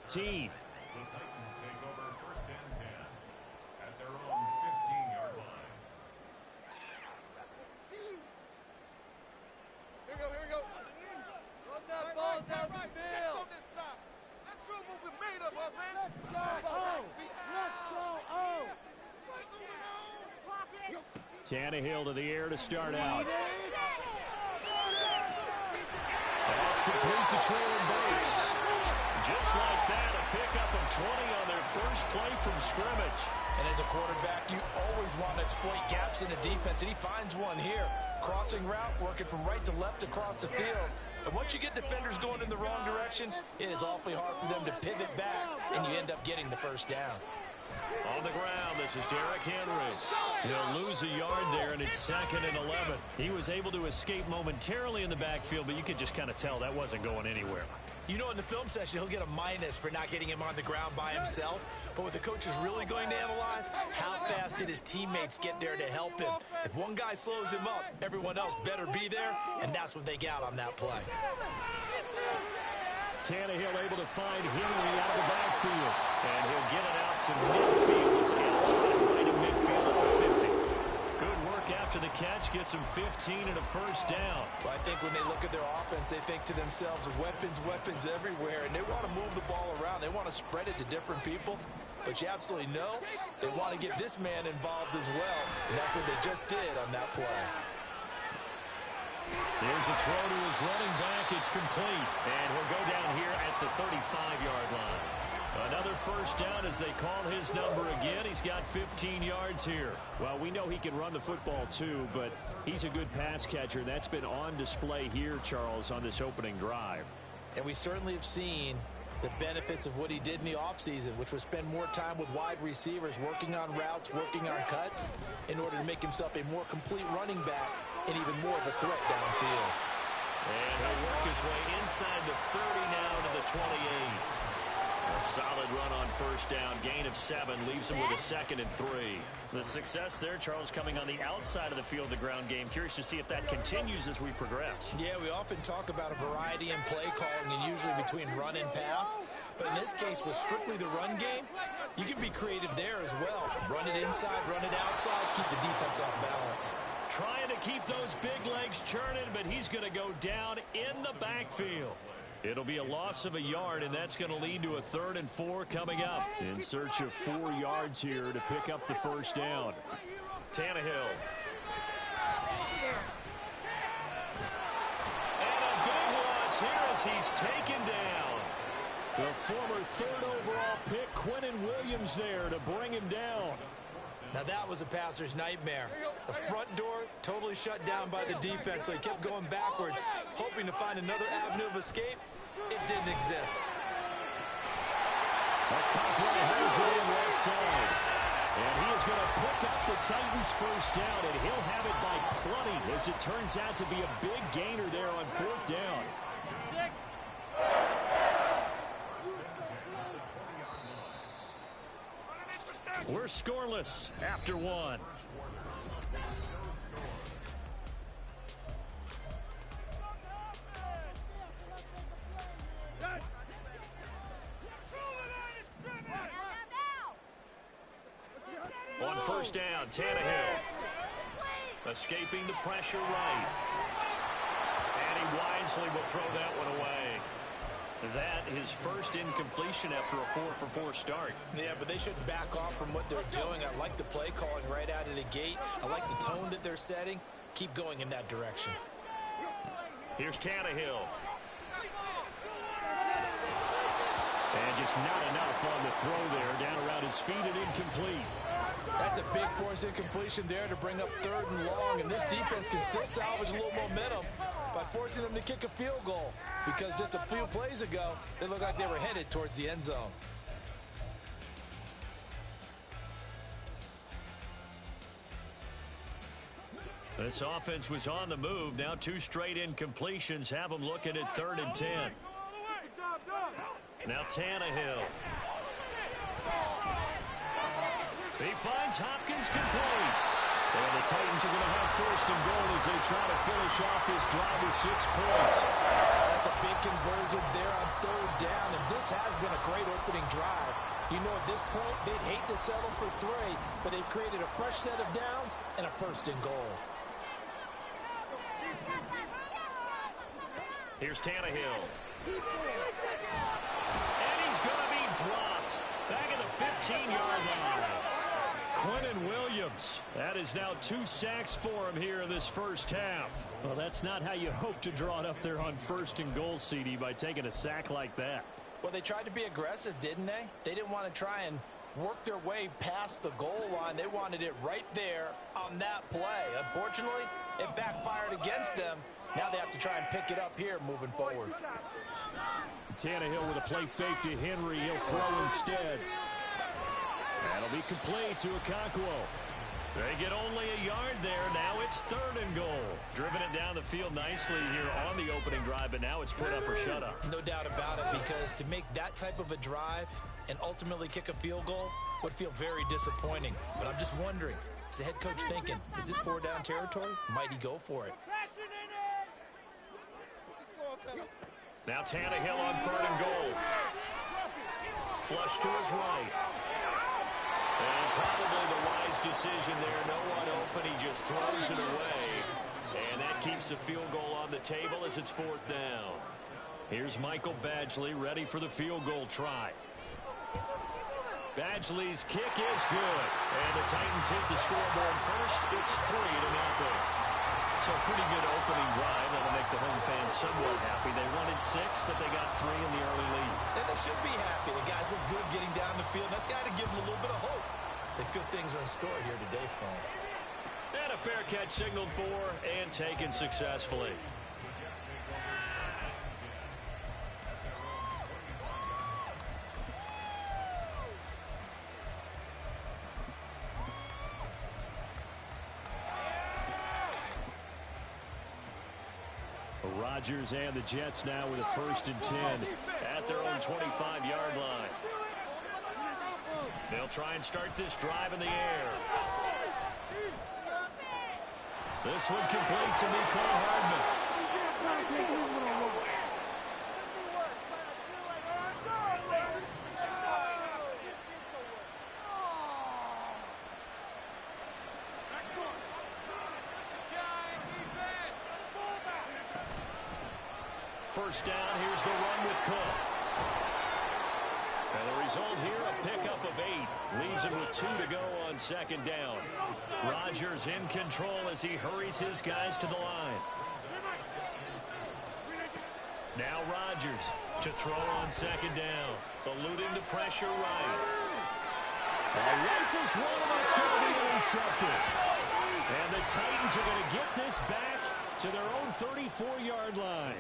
15. The Titans take over 1st and 10 at their own 15-yard line. Here we go. Run that ball down the field. That's what we're made of, offense. Let's go. Tannehill to the air to start out. That's complete to Traylon Burks. Just like that, a pickup of 20 on their first play from scrimmage. And as a quarterback, you always want to exploit gaps in the defense, and he finds one here. Crossing route, working from right to left across the field. And once you get defenders going in the wrong direction, it is awfully hard for them to pivot back, and you end up getting the first down. On the ground, this is Derrick Henry. He'll lose a yard there, and it's 2nd and 11. He was able to escape momentarily in the backfield, but you could just kind of tell that wasn't going anywhere. You know, in the film session, he'll get a minus for not getting him on the ground by himself. But what the coach is really going to analyze, how fast did his teammates get there to help him? If one guy slows him up, everyone else better be there, and that's what they got on that play. Tannehill able to find Henry out of the backfield. And he'll get it out to midfield. He's right in midfield at the 50. Good work after the catch. Gets him 15 and a first down. Well, I think when they look at their offense, they think to themselves, weapons everywhere. And they want to move the ball around. They want to spread it to different people. But you absolutely know they want to get this man involved as well. And that's what they just did on that play. Here's a throw to his running back. It's complete. And he'll go down here at the 35-yard line. Another first down as they call his number again. He's got 15 yards here. Well, we know he can run the football too, but he's a good pass catcher. That's been on display here, Charles, on this opening drive. And we certainly have seen the benefits of what he did in the offseason, which was spend more time with wide receivers, working on routes, working on cuts, in order to make himself a more complete running back and even more of a threat downfield. And he'll work his way inside the 30 now to the 28. A solid run on first down. Gain of 7 leaves him with a 2nd and 3. The success there, Charles, coming on the outside of the field, the ground game. Curious to see if that continues as we progress. Yeah, we often talk about a variety in play calling and usually between run and pass. But in this case, with strictly the run game, you can be creative there as well. Run it inside, run it outside, keep the defense off balance. Trying to keep those big legs churning, but he's going to go down in the backfield. It'll be a loss of a yard, and that's going to lead to a 3rd and 4 coming up. In search of 4 yards here to pick up the first down. Tannehill. And a big loss here as he's taken down. The former 3rd overall pick, Quinnen Williams, there to bring him down. Now that was a passer's nightmare. The front door totally shut down by the defense, so he kept going backwards, hoping to find another avenue of escape. It didn't exist. McCoughlin has it in left side. And he is going to pick up the Titans' first down, and he'll have it by plenty, as it turns out to be a big gainer there on 4th down. 6. We're scoreless after 1. On first down, Tannehill. Escaping the pressure right. And he wisely will throw that one away. That his first incompletion after a 4-for-4 start. Yeah, but they shouldn't back off from what they're doing. I like the play calling right out of the gate. I like the tone that they're setting. Keep going in that direction. Here's Tannehill. And just not enough on the throw there. Down around his feet and incomplete. That's a big forced incompletion there to bring up 3rd and long. And this defense can still salvage a little momentum by forcing them to kick a field goal, because just a few plays ago, they looked like they were headed towards the end zone. This offense was on the move. Now 2 straight incompletions have them looking at 3rd and 10. Now Tannehill. He finds Hopkins complete. And the Titans are going to have 1st and goal as they try to finish off this drive with 6 points. That's a big conversion there on 3rd down, and this has been a great opening drive. You know, at this point, they'd hate to settle for 3, but they've created a fresh set of downs and a 1st and goal. Here's Tannehill. And he's going to be dropped. Back at the 15-yard line. Quentin Williams. That is now 2 sacks for him here in this first half. Well, that's not how you hope to draw it up there on 1st and goal, CD, by taking a sack like that. Well, they tried to be aggressive, didn't they? They didn't want to try and work their way past the goal line. They wanted it right there on that play. Unfortunately, it backfired against them. Now they have to try and pick it up here moving forward. Tannehill with a play fake to Henry. He'll throw instead. That'll be complete to Okonkwo. They get only a yard there. Now it's 3rd and goal. Driven it down the field nicely here on the opening drive, but now it's put up or shut up. No doubt about it, because to make that type of a drive and ultimately kick a field goal would feel very disappointing. But I'm just wondering, is the head coach thinking, is this 4-down territory? Might he go for it? Now Tannehill on 3rd and goal. Flush to his right. And probably the wise decision there. No one open. He just throws it away. And that keeps the field goal on the table as it's 4th down. Here's Michael Badgley ready for the field goal try. Badgley's kick is good. And the Titans hit the scoreboard first. It's 3-0. So a pretty good opening drive. That'll make the home fans somewhat happy. They wanted 6, but they got 3 in the early lead. And they should be happy. The guys look good getting down the field. That's got to give them a little bit of hope that good things are in store here today for them. And a fair catch signaled for and taken successfully. Rodgers and the Jets now with a 1st and 10 at their own 25-yard line. They'll try and start this drive in the air. This one complete to Mecole Hardman. First down, here's the run with Cook. And the result here, a pickup of 8. Leaves him with 2 to go on 2nd down. Rodgers in control as he hurries his guys to the line. Now Rodgers to throw on 2nd down. Eluding the pressure right. And rifles one, and it's going to be intercepted. And the Titans are going to get this back to their own 34-yard line.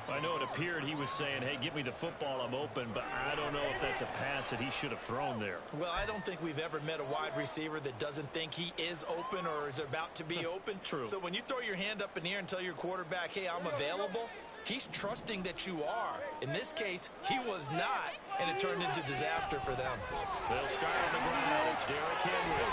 I know it appeared he was saying, hey, give me the football, I'm open, but I don't know if that's a pass that he should have thrown there. Well, I don't think we've ever met a wide receiver that doesn't think he is open or is about to be open. True. So when you throw your hand up in the air and tell your quarterback, hey, I'm available, he's trusting that you are. In this case, he was not, and it turned into disaster for them. They'll start on the ground. It's Derrick Henry.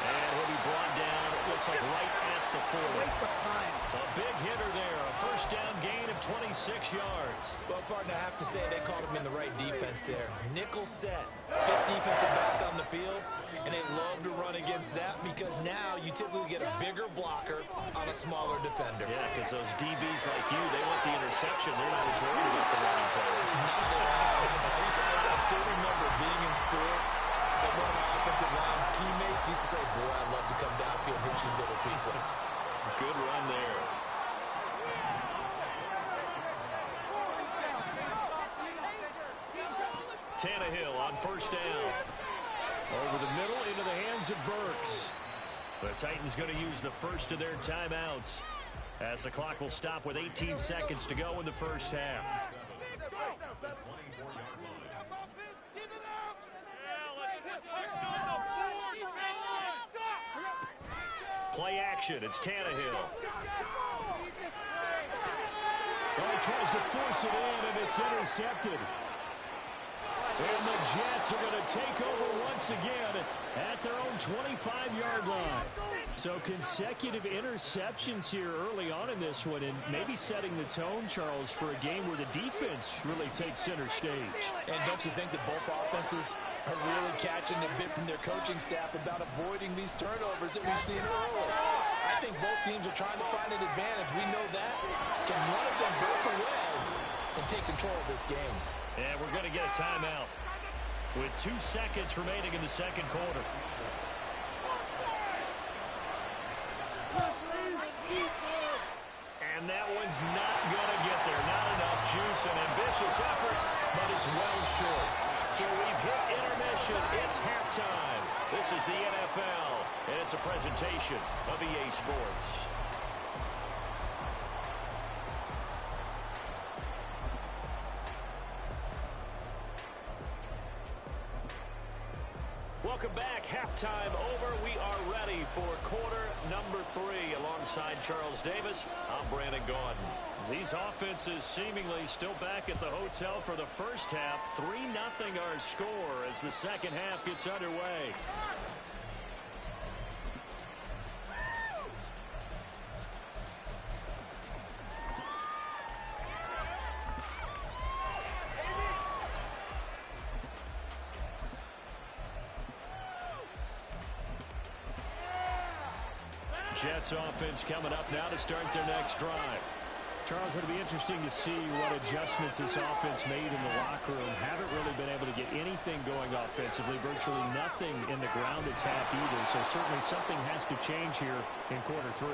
And he'll be brought down, it looks like right at the 4. Waste of time. A big hitter there. A first down gain of 26 yards. Well, partner, I have to say they called him in the right defense there. Nickel set. 5th defensive back on the field, and they love to run against that because now you typically get a bigger blocker on a smaller defender. Yeah, because those DBs like you, they want the interception. They're not as worried about the running play. Not at all. I still remember being in school, and one of my offensive line teammates used to say, boy, I'd love to come downfield and hit you little people. Good run there. Tannehill on first down. Over the middle into the hands of Burks. The Titans going to use the first of their timeouts as the clock will stop with 18 seconds to go in the first half. Play action. It's Tannehill. Oh, he tries to force it in, and it's intercepted. And the Jets are going to take over once again at their own 25-yard line. So consecutive interceptions here early on in this one, and maybe setting the tone, Charles, for a game where the defense really takes center stage. And don't you think that both offenses are really catching a bit from their coaching staff about avoiding these turnovers that we've seen early? I think both teams are trying to find an advantage. We know that. Can one of them break away and take control of this game? And we're going to get a timeout with 2 seconds remaining in the second quarter. And that one's not going to get there. Not enough juice. An ambitious effort, but it's well short. So we've hit intermission. It's halftime. This is the NFL, and it's a presentation of EA Sports. Welcome back. Halftime over. We are ready for quarter number 3. Alongside Charles Davis, I'm Brandon Gaudin. These offenses seemingly still back at the hotel for the first half. 3-0 our score as the second half gets underway. Jets offense coming up now to start their next drive. Charles, it'll be interesting to see what adjustments this offense made in the locker room. Haven't really been able to get anything going offensively, virtually nothing in the ground attack either. So certainly something has to change here in quarter 3.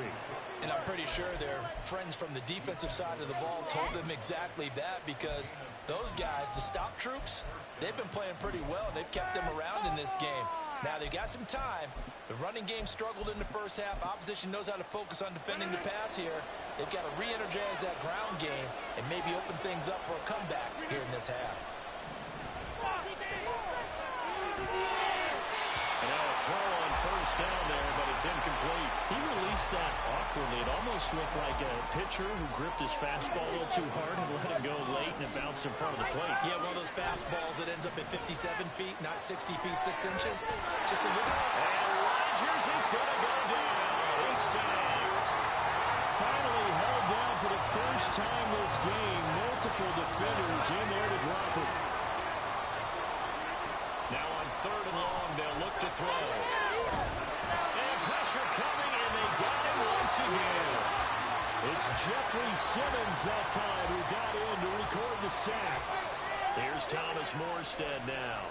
And I'm pretty sure their friends from the defensive side of the ball told them exactly that, because those guys, the stop troops, they've been playing pretty well, and they've kept them around in this game. Now, they've got some time. The running game struggled in the first half. Opposition knows how to focus on defending the pass here. They've got to re-energize that ground game and maybe open things up for a comeback here in this half. And now a throw on first down there, but it's incomplete. He released that awkwardly. It almost looked like a pitcher who gripped his fastball a little too hard and let it go late, and it bounced in front of the plate. Yeah, one of those fastballs that ends up at 57 feet, not 60 feet, 6 inches. Just a little. And Rodgers is going to go down. He's sacked. Finally held down for the first time this game. Multiple defenders in there to drop him. Now on 3rd and long, they'll look to throw. And pressure coming, and they got him once again. It's Jeffrey Simmons that time who got in to record the sack. Here's Thomas Morstead now.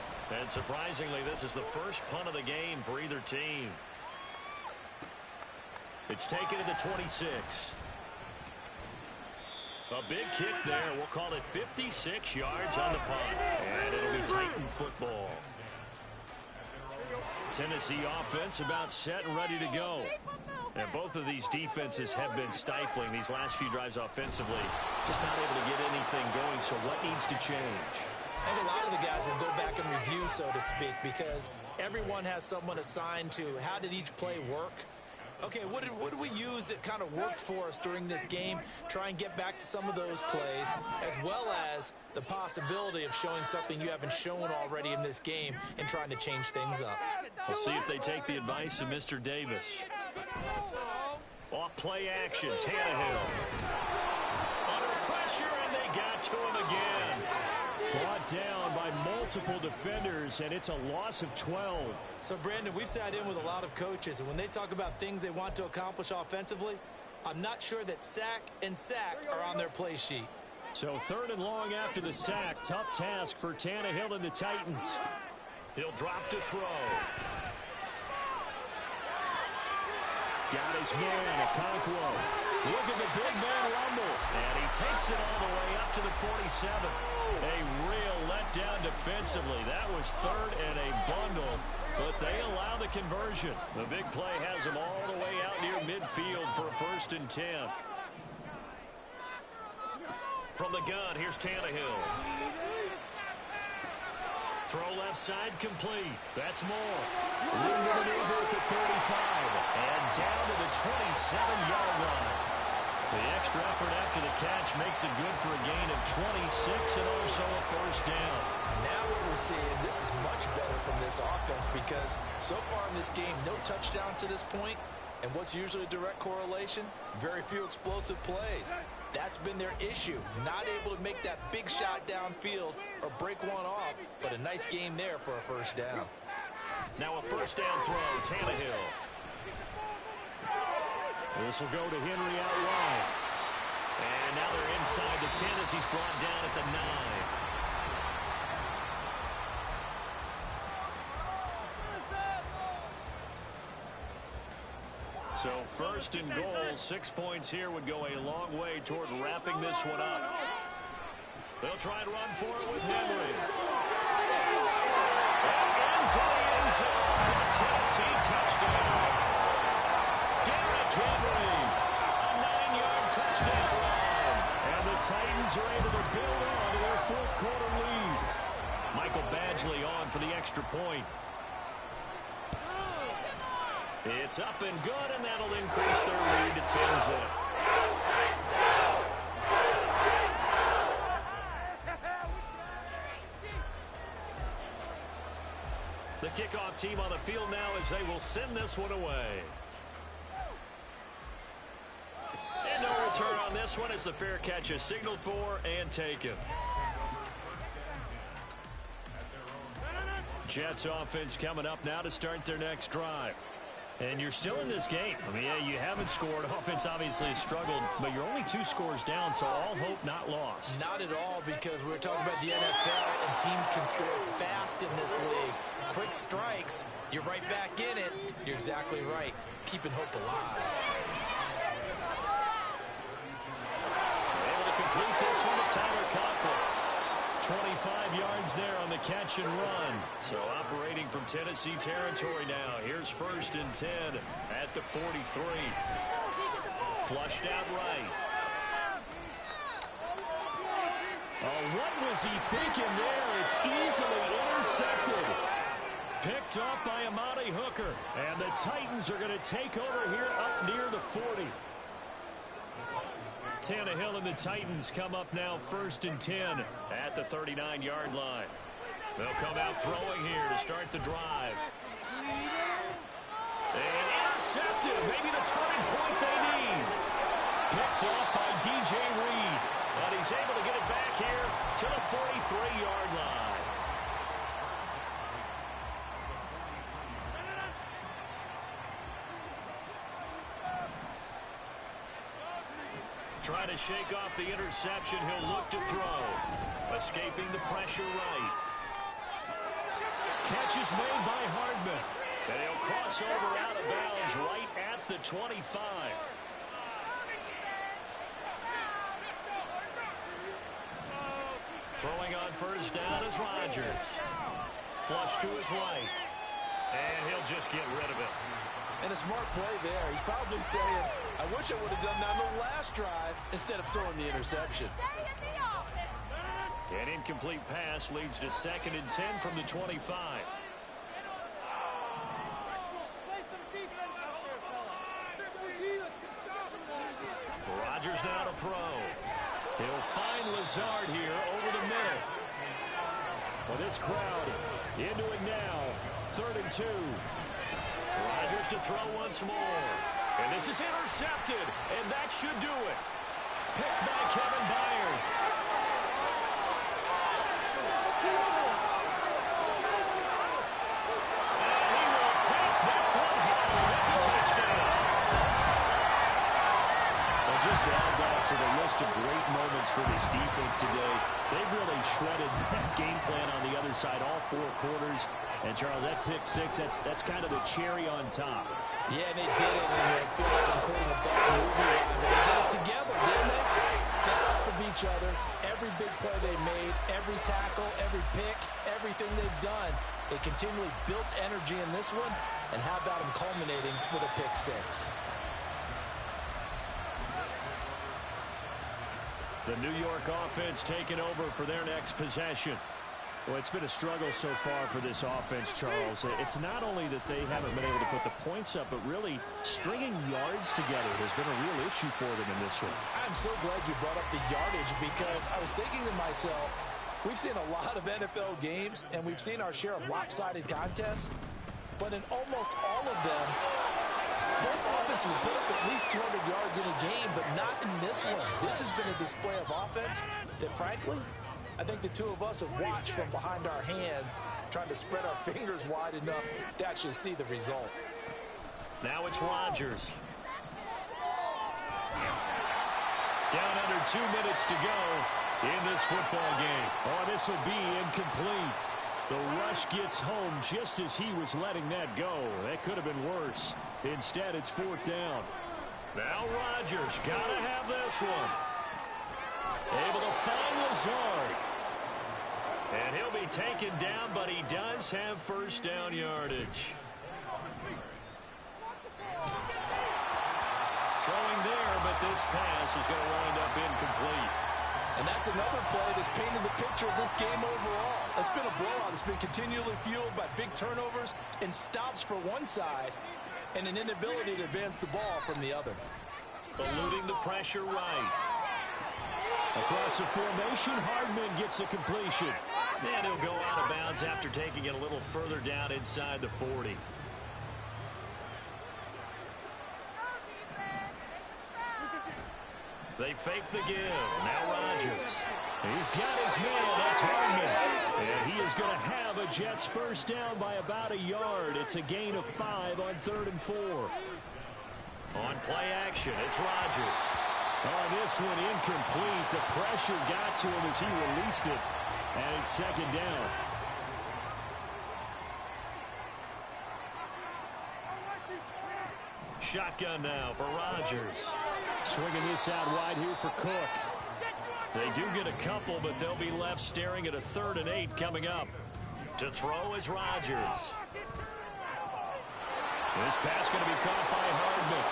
And surprisingly, this is the first punt of the game for either team. It's taken to the 26. A big kick there. We'll call it 56 yards on the punt. And it'll be Titan football. Tennessee offense about set and ready to go. And both of these defenses have been stifling these last few drives offensively. Just not able to get anything going, so what needs to change? I think a lot of the guys will go back and review, so to speak, because everyone has someone assigned to how did each play work. Okay, what did we use that kind of worked for us during this game? Try and get back to some of those plays, as well as the possibility of showing something you haven't shown already in this game and trying to change things up. We'll see if they take the advice of Mr. Davis. Off play action, Tannehill. Under pressure, and they got to him again. Brought down by multiple defenders, and it's a loss of 12. So, Brandon, we've sat in with a lot of coaches, and when they talk about things they want to accomplish offensively, I'm not sure that sack and sack are on their play sheet. So 3rd and long after the sack. Tough task for Tannehill and the Titans. He'll drop to throw. Got his man, Okonkwo. Look at the big man rumble. And he takes it all the way up to the 47. A real letdown defensively. That was 3rd and a bundle, but they allow the conversion. The big play has them all the way out near midfield for a 1st and 10. From the gun, here's Tannehill. Throw left side complete. That's more. Room to maneuver at the 35. And down to the 27-yard line. The extra effort after the catch makes it good for a gain of 26 and also a 1st down. Now what we're seeing, this is much better from this offense, because so far in this game, no touchdown to this point, And what's usually a direct correlation? Very few explosive plays. That's been their issue. Not able to make that big shot downfield or break one off, but a nice game there for a first down. Now a first down throw, Tannehill. This will go to Henry out wide. And now they're inside the 10 as he's brought down at the 9. So first and goal, 6 points here would go a long way toward wrapping this one up. They'll try and run for it with Henry. And into the end zone for a Tennessee touchdown. Derrick Henry, a 9-yard touchdown run. And the Titans are able to build on to their fourth quarter lead. Michael Badgley on for the extra point. It's up and good, and that'll increase their lead to 10-zip. The kickoff team on the field now as they will send this one away. And no return on this one as the fair catch is signaled for and taken. Jets offense coming up now to start their next drive. And you're still in this game. I mean, yeah, you haven't scored. Offense obviously has struggled, but you're only 2 scores down, so all hope not lost. Not at all, because we're talking about the NFL, and teams can score fast in this league. Quick strikes, you're right back in it. You're exactly right. Keeping hope alive. Able to complete this one to Tyler Conklin. 25 yards there on the catch and run. So operating from Tennessee territory now. Here's first and 10 at the 43. Flushed out right. Oh, what was he thinking there? It's easily intercepted. Picked off by Amani Hooker. And the Titans are going to take over here up near the 40. Tannehill and the Titans come up now first and 10 at the 39-yard line. They'll come out throwing here to start the drive. And intercepted. Maybe the turning point they need. Picked off by DJ Reed. But he's able to get it back here to the 43-yard line. Trying to shake off the interception. He'll look to throw. Escaping the pressure right. Catch is made by Hardman. And he'll cross over out of bounds right at the 25. Throwing on first down is Rodgers. Flush to his right. And he'll just get rid of it. And a smart play there. He's probably saying, I wish I would have done that on the last drive instead of throwing the interception. An incomplete pass leads to second and 10 from the 25. Rodgers now to throw. He'll find Lazard here over the middle. Well, this crowd into it now. 3rd and 2. Rodgers to throw once more. And this is intercepted. And that should do it. Picked by Kevin Byard. And he will take this one home. It's a touchdown. Well, just to add that to the list of great moments for this defense today, they've really shredded that game plan on the other side all 4 quarters. And, Charles, that pick 6, that's kind of the cherry on top. Yeah, they did it, and I feel like I'm quoting a bad movie. They did it together, didn't they? Fed off of each other. Every big play they made, every tackle, every pick, everything they've done. They continually built energy in this one, and how about them culminating with a pick 6? The New York offense taking over for their next possession. Well, it's been a struggle so far for this offense, Charles. It's not only that they haven't been able to put the points up, but really stringing yards together has been a real issue for them in this one. I'm so glad you brought up the yardage, because I was thinking to myself, we've seen a lot of NFL games, and we've seen our share of lopsided contests, but in almost all of them, Both offenses have put up at least 200 yards in a game, but not in this one. This has been a display of offense that, frankly, I think the two of us have watched from behind our hands, trying to spread our fingers wide enough to actually see the result. Now it's Rodgers. Down under 2 minutes to go in this football game. Oh, this will be incomplete. The rush gets home just as he was letting that go. That could have been worse. Instead, it's 4th down. Now Rodgers got to have this one. Able to find Lazard. And he'll be taken down, but he does have first down yardage. Throwing there, but this pass is going to wind up incomplete. And that's another play that's painted the picture of this game overall. It's been a blowout. It's been continually fueled by big turnovers and stops for one side and an inability to advance the ball from the other. Eluding the pressure right. Across the formation, Hardman gets the completion. And he'll go out of bounds after taking it a little further down inside the 40. They fake the give. Now Rodgers. He's got his man. That's Hardman. And he is going to have a Jets first down by about a yard. It's a gain of 5 on 3rd and 4. On play action, it's Rodgers. Oh, this one incomplete. The pressure got to him as he released it. And it's 2nd down. Shotgun now for Rodgers. Swinging this out wide here for Cook. They do get a couple, but they'll be left staring at a 3rd and 8 coming up. To throw is Rodgers. This pass going to be caught by Hardman.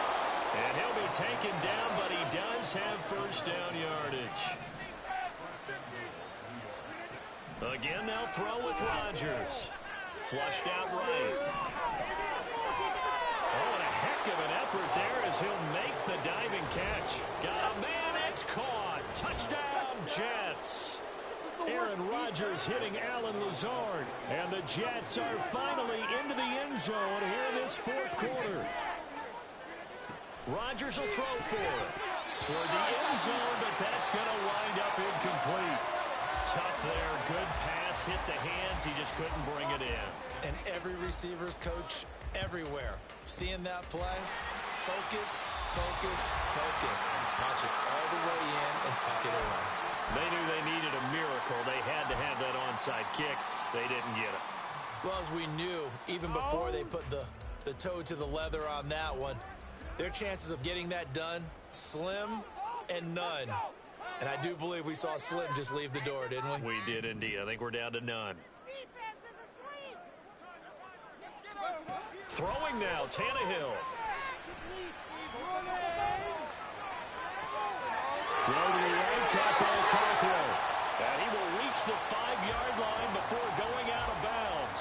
And he'll be taken down, but he does have first down yardage. Again, they'll throw with Rodgers. Flushed out right. Oh, and a heck of an effort there as he'll make the diving catch. Got a man, it's caught. Touchdown, Jets. Aaron Rodgers hitting Alan Lazard. And the Jets are finally into the end zone here in this 4th quarter. Rodgers will throw for it. Toward the end zone, but that's going to wind up incomplete. Tough there. Good pass. Hit the hands. He just couldn't bring it in. And every receiver's coach everywhere. Seeing that play, focus, focus, focus. Watch it all the way in and tuck it away. They knew they needed a miracle. They had to have that onside kick. They didn't get it. Well, as we knew, even before they put the toe to the leather on that one, their chances of getting that done, slim and none. And I do believe we saw Slim just leave the door, didn't we? We did indeed. I think we're down to none. Throwing now, Tannehill. Throw to the right, caught by Cockrell. And he will reach the 5-yard line before going out of bounds.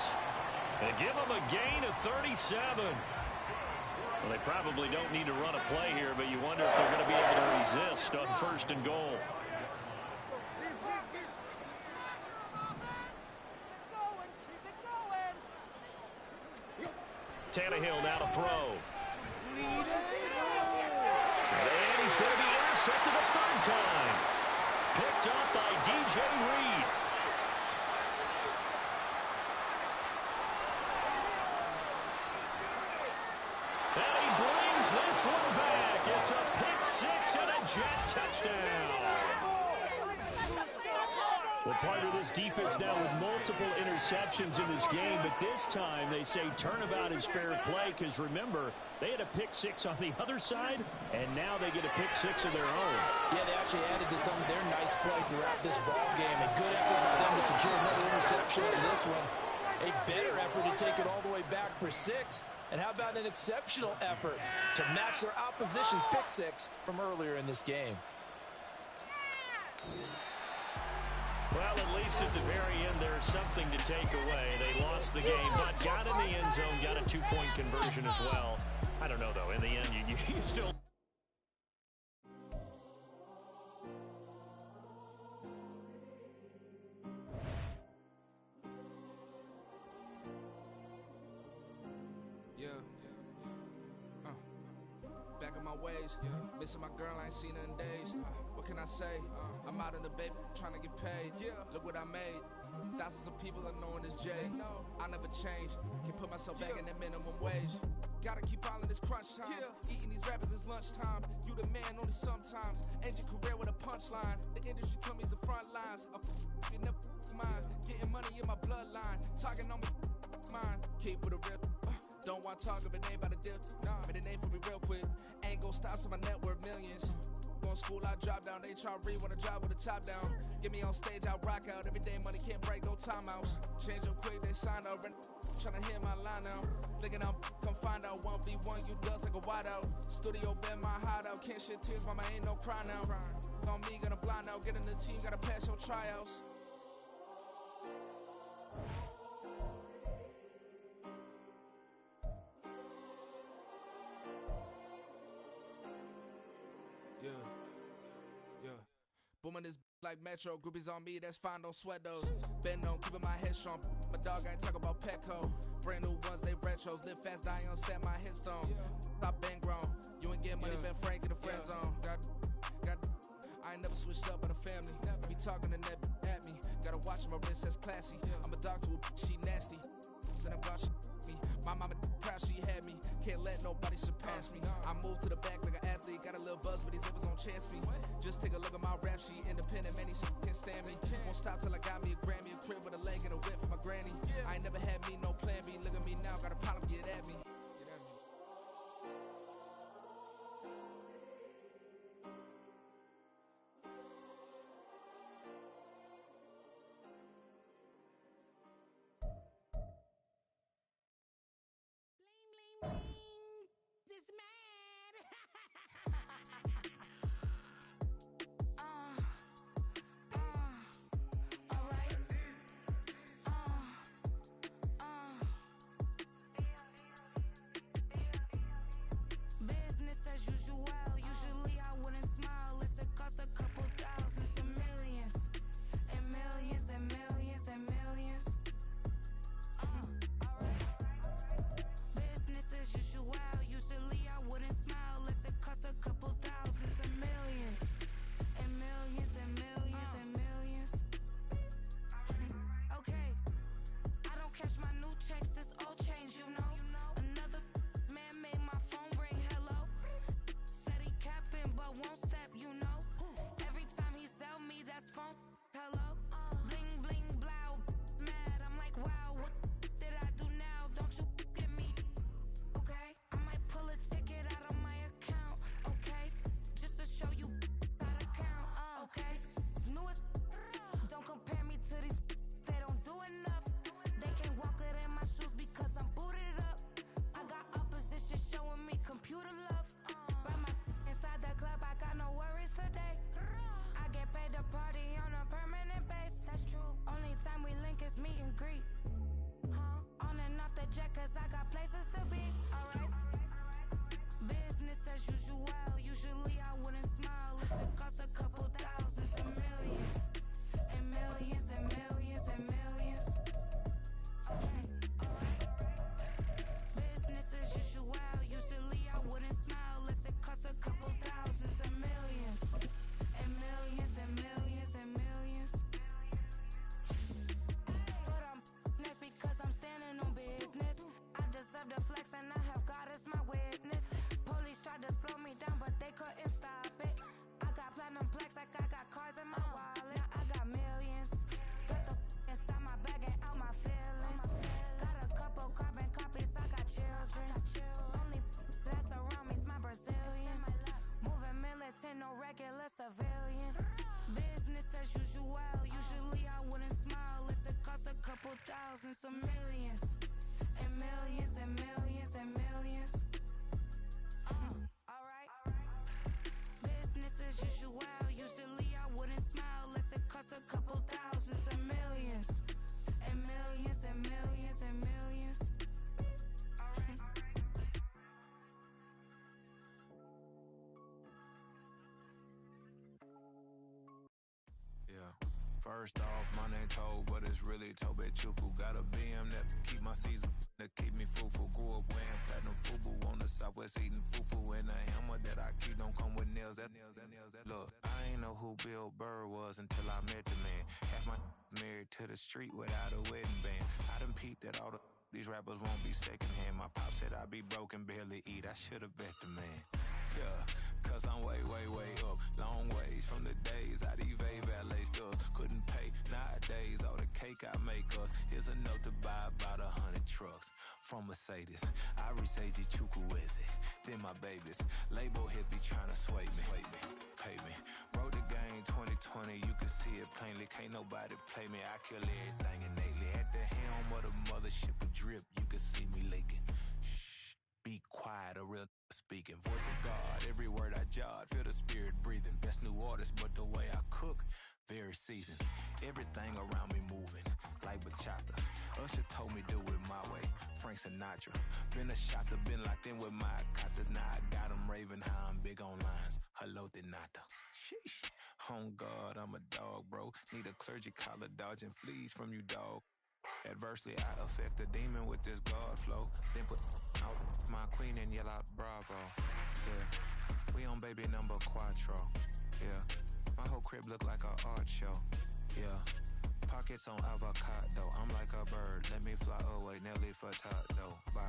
And give him a gain of 37. Well, they probably don't need to run a play here, but you wonder if they're going to be able to resist on 1st and goal. Tannehill now to throw. And he's going to be intercepted a 3rd time. Picked up by DJ Reed. And he brings this one back. It's a pick 6 and a Jet touchdown. Well, part of this defense now with multiple interceptions in this game, but this time they say turnabout is fair play because, remember, they had a pick 6 on the other side, and now they get a pick 6 of their own. Yeah, they actually added to some of their nice play throughout this ball game. A good effort for them to secure another interception in this one. A better effort to take it all the way back for 6. And how about an exceptional effort to match their opposition's pick 6 from earlier in this game? Well, at least at the very end, there's something to take away. They lost the game, but got in the end zone, got a 2-point conversion as well. I don't know, though. In the end, you still... on my ways. Missing my girl, I ain't seen her in days. What can I say? I'm out in the baby, trying to get paid. Look what I made. Thousands of people are knowing this Jay. I never change. Can put myself back in that minimum wage. Gotta keep all in this crunch time. Eating these rappers is lunchtime. You the man only sometimes. End your career with a punchline. The industry told me it's the front lines. You never mind. Getting money in my bloodline. Talking on me, mine. Keep with a rip. Don't want to talk if it ain't about a dip. But it ain't for me real quick. Ain't gon' stop till my net worth millions. Going school, I drop down. They try to read when I drop with the top down. Get me on stage, I rock out. Every day money can't break, no timeouts. Change up quick, they sign up. Tryna hear my line now. Thinking I'm come find out 1v1, you dust like a wideout. Studio been my hideout. Can't shed tears, mama, ain't no cry now. On me, gonna blind out. Get in the team, gotta pass your tryouts. Yeah. Booming this like Metro. Groupies on me, that's fine, don't sweat those. Been on, keeping my head strong. My dog ain't talk about Petco. Brand new ones, they retros. Live fast, die on set my headstone. Stop been grown. You ain't getting money, been Frank in the friend zone. Got. I ain't never switched up on the family. I be talking to that at me. Gotta watch my wrist, that's classy. I'm a dog to a she nasty. Then I'm gone, she me. My mama proud she had me. Can't let nobody surpass me. I moved to the back like an athlete. Got a little buzz, but these zippers don't chance me. Just take a look at my rap sheet. Independent, man, these can't stand me. Won't stop till I got me a Grammy, a crib with a leg and a whip for my granny. I ain't never had me no plan B. Look at me now, got a problem, get at me. This mad. All right. First off, my name Toe, but it's really Tobe Chuku. Got a BM that keep my season, that keep me fufu. Grew up wearing platinum fubu on the Southwest eating fufu. And the hammer that I keep don't come with nails. Look, I ain't know who Bill Burr was until I met the man. Half my married to the street without a wedding band. I done peeped that all these rappers won't be secondhand. My pop said I'd be broke and barely eat. I should've bet the man. Yeah, cause I'm way, way, way up. Long ways from the days I evade valet stores. Couldn't pay nowadays. All the cake I make us is enough to buy about 100 trucks. From Mercedes, I resage Chukwueze. Then my babies, label hit be trying to sway me. Pay me. Wrote the game 2020, you can see it plainly. Can't nobody play me. I kill everything innately. At the helm of the mothership of drip, you can see me leaking. Shh, be quiet, a real speaking. Voice of God, every word I jot, feel the spirit breathing. Best new artist, but the way I cook, very seasoned. Everything around me moving, like bachata. Usher told me do it my way, Frank Sinatra. Been a shotter, been locked in with my katas. Now I got them raving how I'm big on lines. Hello, Denata. Sheesh. On God, I'm a dog, bro. Need a clergy collar, dodging fleas from you, dog. Adversely, I affect the demon with this God flow. Then put out my queen and yell out bravo. Yeah, we on baby number quattro. Yeah, my whole crib look like a art show. Yeah, pockets on avocado. I'm like a bird, let me fly away. Nelly Furtado, bye.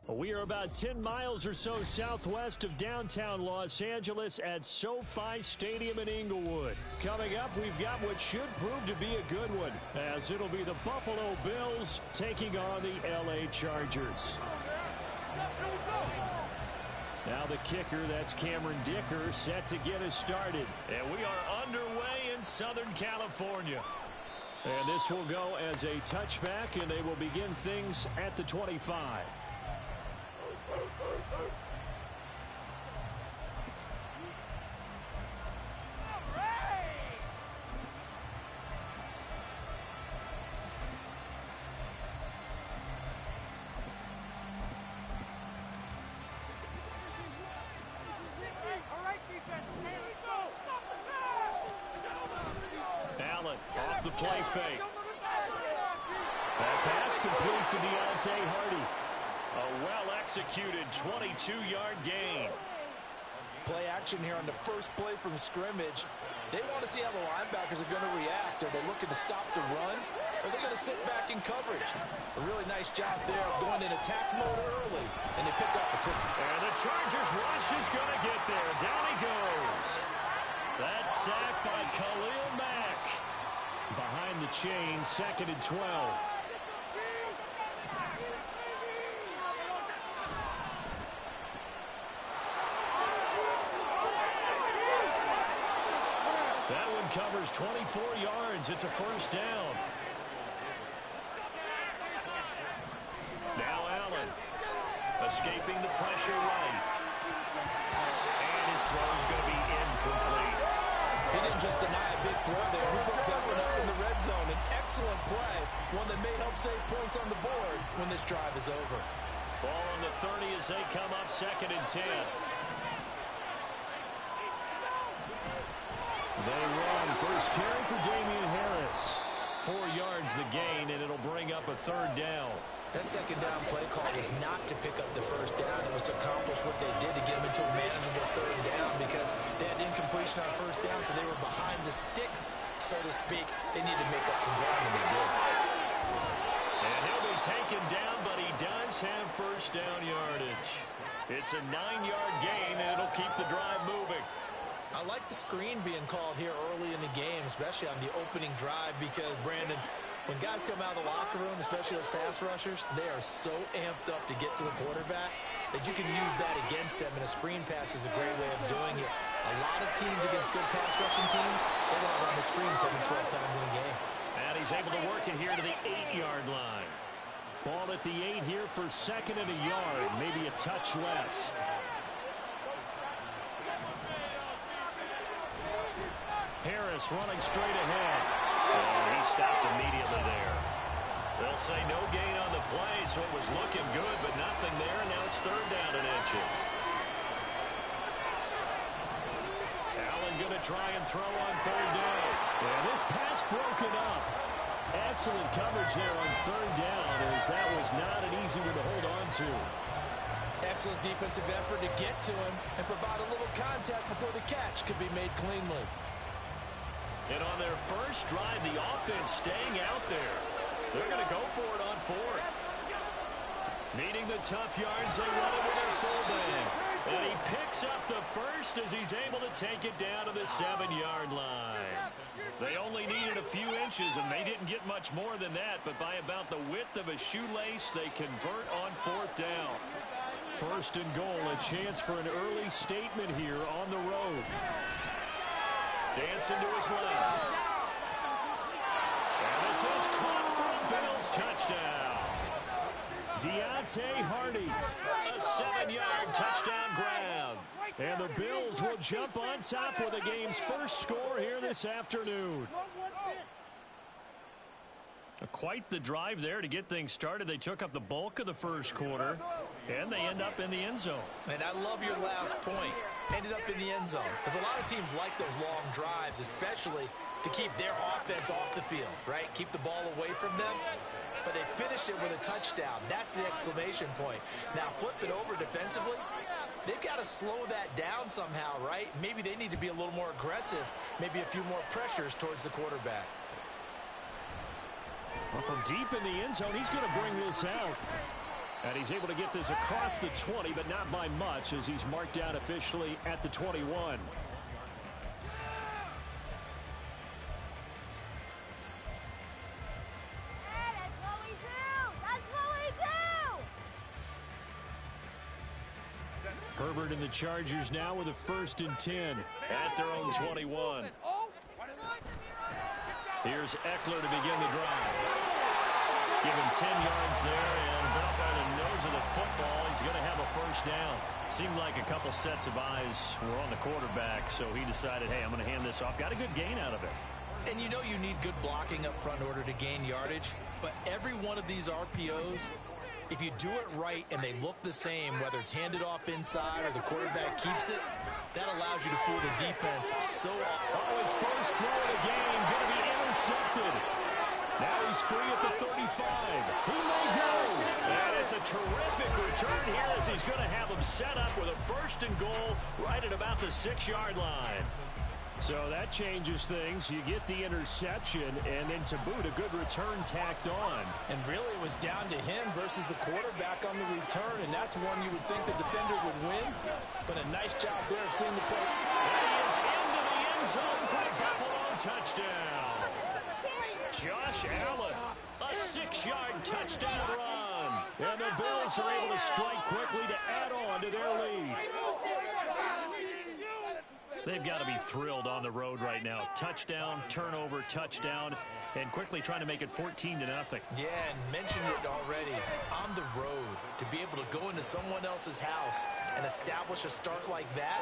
We are about 10 miles or so southwest of downtown Los Angeles at SoFi Stadium in Inglewood. Coming up, we've got what should prove to be a good one, as it'll be the Buffalo Bills taking on the LA Chargers. Now the kicker, that's Cameron Dicker, set to get us started. And we are underway in Southern California. And this will go as a touchback, and they will begin things at the 25. Allen off the play fake. That pass complete to Deontay Hardy. A well-executed 22-yard gain. Play action here on the first play from scrimmage. They want to see how the linebackers are going to react. Are they looking to stop the run? Or are they going to sit back in coverage? A really nice job there of going in attack mode early. And they pick up a quick. And the Chargers rush is going to get there. Down he goes. That's sacked by Khalil Mack. Behind the chain, 2nd and 12. That one covers 24 yards. It's a first down. Now Allen escaping the pressure right. And his throw is going to be incomplete. He didn't just deny a big throw there. He put that one up in the red zone. An excellent play. One that may help save points on the board when this drive is over. Ball on the 30 as they come up 2nd and 10. They run. First carry for Damian Harris. 4 yards the gain, and it'll bring up a 3rd down. That 2nd down play call was not to pick up the first down. It was to accomplish what they did to get them into a manageable 3rd down because they had incompletion on first down, so they were behind the sticks, so to speak. They needed to make up some ground, and they did. And he'll be taken down, but he does have first down yardage. It's a 9-yard gain, and it'll keep the drive moving. I like the screen being called here early in the game, especially on the opening drive, because, Brandon, when guys come out of the locker room, especially those pass rushers, they are so amped up to get to the quarterback that you can use that against them, and a screen pass is a great way of doing it. A lot of teams against good pass rushing teams, they want to run the screen 10 to 12 times in a game. And he's able to work it here to the 8-yard line. Ball at the 8 here for 2nd and a yard, maybe a touch less. Harris running straight ahead. And he stopped immediately there. They'll say no gain on the play, so it was looking good, but nothing there, and now it's 3rd down and inches. Allen going to try and throw on 3rd down. And this pass broken up. Excellent coverage there on 3rd down, as that was not an easy one to hold on to. Excellent defensive effort to get to him and provide a little contact before the catch could be made cleanly. And on their first drive, the offense staying out there. They're going to go for it on 4th. Needing the tough yards, they run it with their fullback. And he picks up the first as he's able to take it down to the 7-yard line. They only needed a few inches, and they didn't get much more than that. But by about the width of a shoelace, they convert on 4th down. 1st and goal, a chance for an early statement here on the road. Dance into his lane. And this is caught for a Bills touchdown. Deontay Hardy, a 7-yard touchdown grab. And the Bills will jump on top with the game's first score here this afternoon. Quite the drive there to get things started. They took up the bulk of the first quarter, and they end up in the end zone. And I love your last point. Ended up in the end zone. Because a lot of teams like those long drives, especially to keep their offense off the field, right? Keep the ball away from them. But they finished it with a touchdown. That's the exclamation point. Now, flip it over defensively. They've got to slow that down somehow, right? Maybe they need to be a little more aggressive. Maybe a few more pressures towards the quarterback. Well, from deep in the end zone, he's going to bring this out. And he's able to get this across the 20, but not by much, as he's marked down officially at the 21. Herbert and the Chargers now with a 1st and 10 at their own 21. Here's Eckler to begin the drive. Give him 10 yards there, and about by the nose of the football, he's going to have a first down. Seemed like a couple sets of eyes were on the quarterback, so he decided, hey, I'm going to hand this off. Got a good gain out of it. And you know you need good blocking up front in order to gain yardage, but every one of these RPOs, if you do it right and they look the same, whether it's handed off inside or the quarterback keeps it, That allows you to fool the defense so often. Oh, his first throw of the game going to be intercepted. Now he's free at the 35. He may go. And it's a terrific return here as he's going to have him set up with a first and goal right at about the 6-yard line. So that changes things. You get the interception, and then to boot, a good return tacked on. And really it was down to him versus the quarterback on the return, and that's one you would think the defender would win. But a nice job there of seeing the play. And he is into the end zone for a Buffalo touchdown. Josh Allen, a 6-yard touchdown run. And the Bills are able to strike quickly to add on to their lead. They've got to be thrilled on the road right now. Touchdown, turnover, touchdown, and quickly trying to make it 14-0. Yeah, and mentioned it already. On the road, to be able to go into someone else's house and establish a start like that,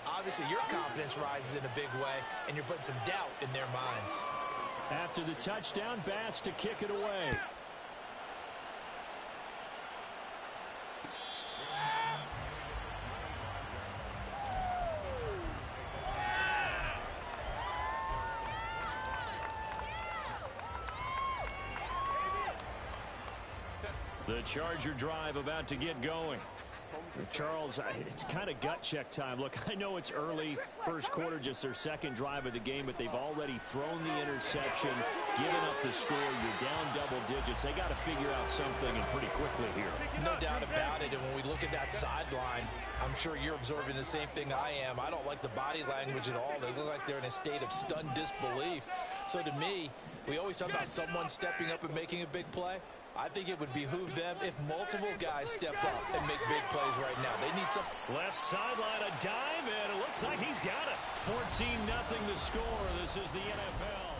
obviously your confidence rises in a big way, and you're putting some doubt in their minds. After the touchdown, Bass to kick it away. The Charger drive about to get going. Charles, it's kind of gut check time. Look, I know it's early, first quarter, just their second drive of the game, but they've already thrown the interception, given up the score. You're down double digits. They got to figure out something, and pretty quickly here. No doubt about it. And when we look at that sideline, I'm sure you're absorbing the same thing I am. I don't like the body language at all. They look like they're in a state of stunned disbelief. So to me, we always talk about someone stepping up and making a big play. I think it would behoove them if multiple guys step up and make big plays right now. They need some. Left sideline, a dive, and it looks like he's got it. 14-0 the score. This is the NFL.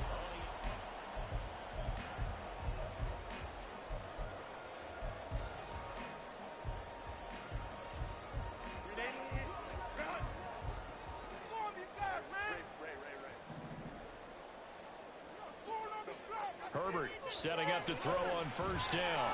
Herbert setting up to throw on first down.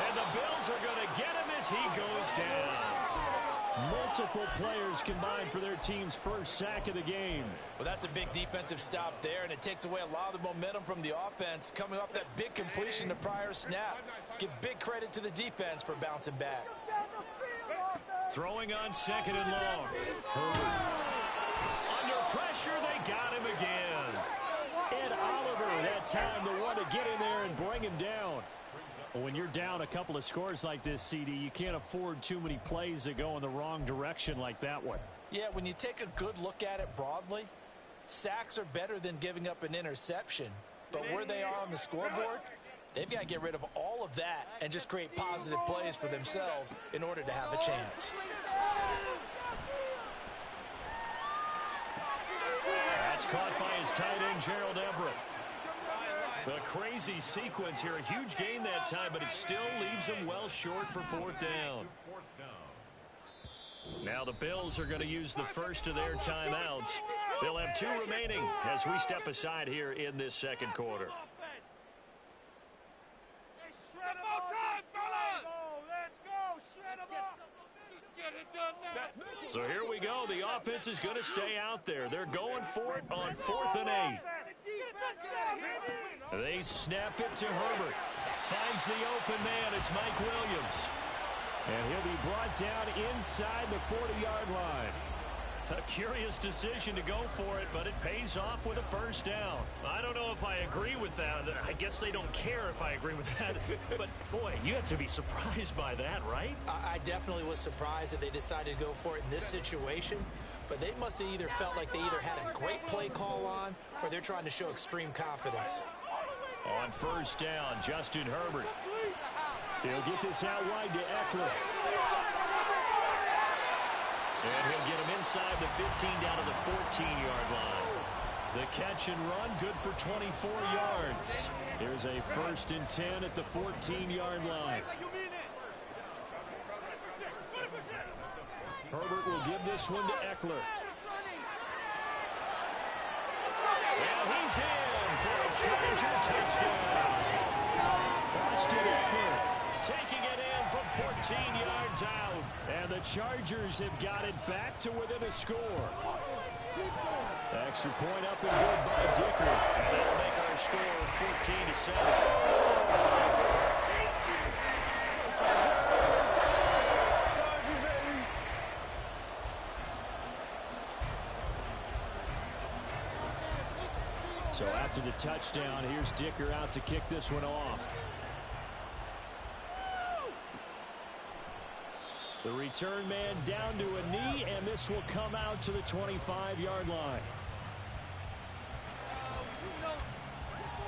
And the Bills are going to get him as he goes down. Multiple players combined for their team's first sack of the game. Well, that's a big defensive stop there, and it takes away a lot of the momentum from the offense coming off that big completion the prior snap. Give big credit to the defense for bouncing back. Throwing on second and long. Herbert. Under pressure, they got him again. Ed Oliver, that time, the one to get in there and bring him down. Well, when you're down a couple of scores like this, CD, you can't afford too many plays that go in the wrong direction like that one. Yeah, when you take a good look at it broadly, sacks are better than giving up an interception. But where they are on the scoreboard, they've got to get rid of all of that and just create positive plays for themselves in order to have a chance. That's caught by his tight end, Gerald Everett. A crazy sequence here. A huge gain that time, but it still leaves him well short for fourth down. Now the Bills are going to use the first of their timeouts. They'll have 2 remaining as we step aside here in this second quarter. So here we go. The offense is going to stay out there. They're going for it on 4th and 8. They snap it to Herbert. Finds the open man. It's Mike Williams. And he'll be brought down inside the 40-yard line. A curious decision to go for it, but it pays off with a first down. I don't know if I agree with that. I guess they don't care if I agree with that. But, boy, you have to be surprised by that, right? I definitely was surprised that they decided to go for it in this situation. But they must have either felt like they either had a great play call on or they're trying to show extreme confidence. On first down, Justin Herbert. He'll get this out wide to Eckler. And he'll get him inside the 15 down to the 14-yard line. The catch and run, good for 24 yards. Here's a 1st and 10 at the 14-yard line. Herbert will give this one to Eckler. And he's in for a Charger touchdown. Austin Eckler taking it in from 14 yards out. And the Chargers have got it back to within a score. Extra point up and good by Dicker. And that'll make our score 14-7. So after the touchdown, here's Dicker out to kick this one off. The return man down to a knee, and this will come out to the 25-yard line.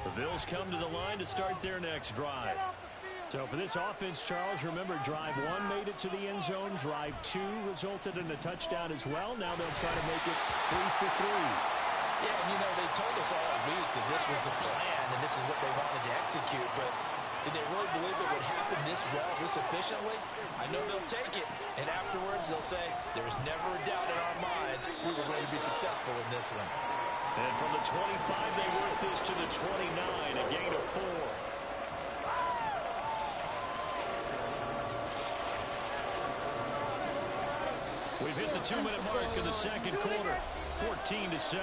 The Bills come to the line to start their next drive. So for this offense, Charles, remember, drive 1 made it to the end zone. Drive 2 resulted in a touchdown as well. Now they'll try to make it 3 for 3. Yeah, and you know, they told us all week that this was the plan and this is what they wanted to execute, but did they really believe it would happen this well, this efficiently? I know they'll take it, and afterwards they'll say, there was never a doubt in our minds we were going to be successful in this one. And from the 25, they work this to the 29, a gain of 4. We've hit the 2-minute mark in the second quarter, 14-7.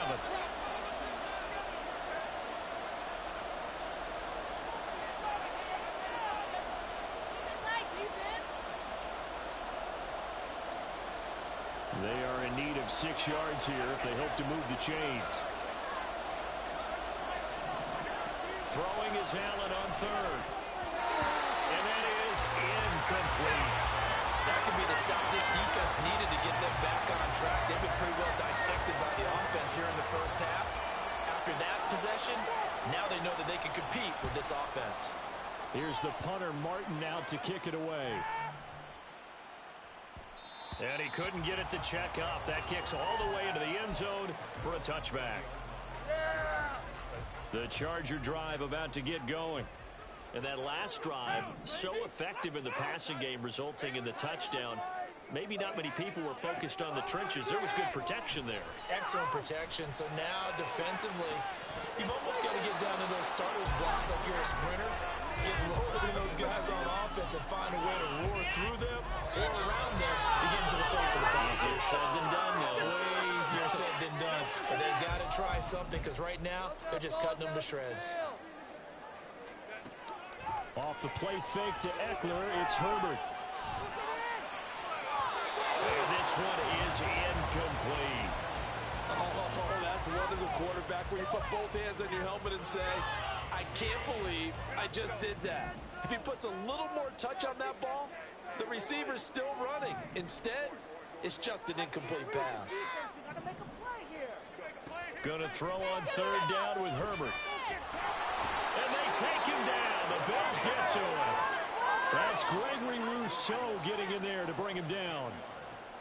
They are in need of 6 yards here if they hope to move the chains. Throwing is Allen on third. And that is incomplete. That could be the stop this defense needed to get them back on track. They've been pretty well dissected by the offense here in the first half. After that possession, now they know that they can compete with this offense. Here's the punter, Martin, out to kick it away. And he couldn't get it to check up. That kicks all the way into the end zone for a touchback. The Charger drive about to get going. And that last drive, so effective in the passing game, resulting in the touchdown. Maybe not many people were focused on the trenches. There was good protection there. Excellent protection. So now, defensively, you've almost got to get down to those starters blocks like you're a sprinter. Get lower than those guys on offense and find a way to roar through them or around them to get into the face of the pass. Easier said than done, though. Way easier said than done. But they've got to try something because right now, they're just cutting them to shreds. Off the play fake to Eckler, it's Herbert. And this one is incomplete. Oh, that's wonderful quarterback where you put both hands on your helmet and say, I can't believe I just did that. If he puts a little more touch on that ball, the receiver's still running. Instead, it's just an incomplete pass. Gonna throw on third down with Herbert. And they take him down. The Bills get to him. That's Gregory Rousseau getting in there to bring him down.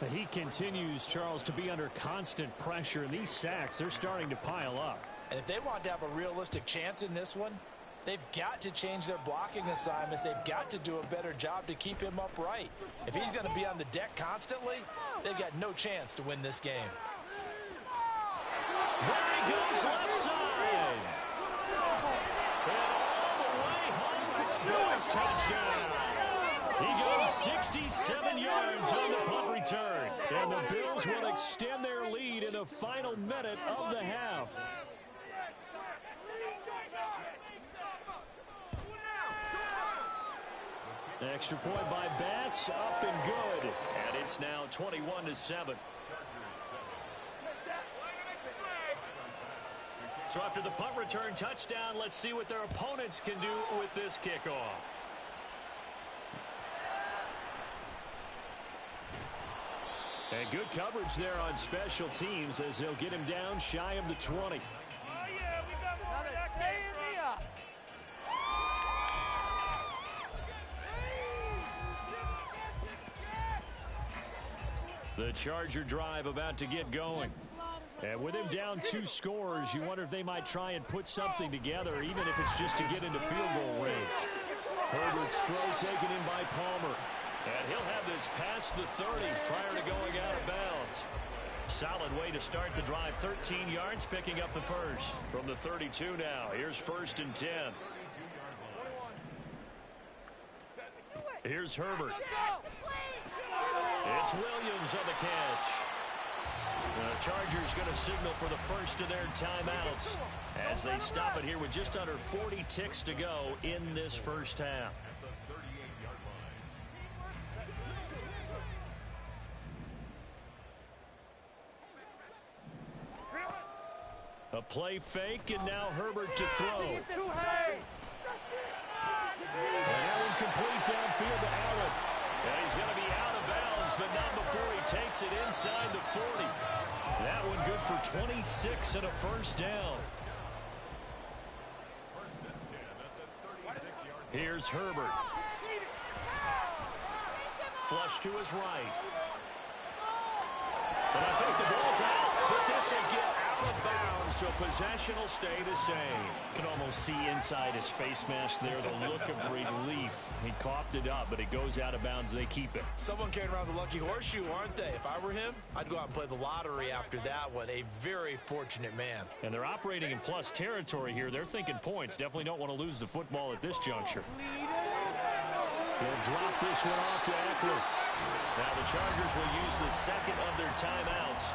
But he continues, Charles, to be under constant pressure. And these sacks, they're starting to pile up. And if they want to have a realistic chance in this one, they've got to change their blocking assignments. They've got to do a better job to keep him upright. If he's going to be on the deck constantly, they've got no chance to win this game. There he goes left side. And all the way home for the Bills touchdown. He goes 67 yards on the punt return. And the Bills will extend their lead in the final minute of the half. Extra point by Bass, up and good. And it's now 21-7. So after the punt return touchdown, let's see what their opponents can do with this kickoff. And good coverage there on special teams as they'll get him down shy of the 20. The Charger drive about to get going. And with him down 2 scores, you wonder if they might try and put something together, even if it's just to get into field goal range. Herbert's throw taken in by Palmer. And he'll have this past the 30 prior to going out of bounds. Solid way to start the drive. 13 yards, picking up the first. From the 32 now, here's 1st and 10. Here's Herbert. It's Williams on the catch. The Chargers going to signal for the first of their timeouts as they stop it here with just under 40 ticks to go in this first half. A play fake, and now Herbert to throw. And that one complete downfield to Allen. And he's going to be out of bounds, but not before he takes it inside the 40. That one good for 26 and a first down. Here's Herbert. Flush to his right. And I think the ball's out, but this will get out of bounds, so possession will stay the same. You can almost see inside his face mask there the look of relief. He coughed it up, but it goes out of bounds. They keep it. Someone carrying around the lucky horseshoe, aren't they? If I were him, I'd go out and play the lottery after that one. A very fortunate man. And they're operating in plus territory here. They're thinking points. Definitely don't want to lose the football at this juncture. They'll drop this one off to Eckler. Now the Chargers will use the second of their timeouts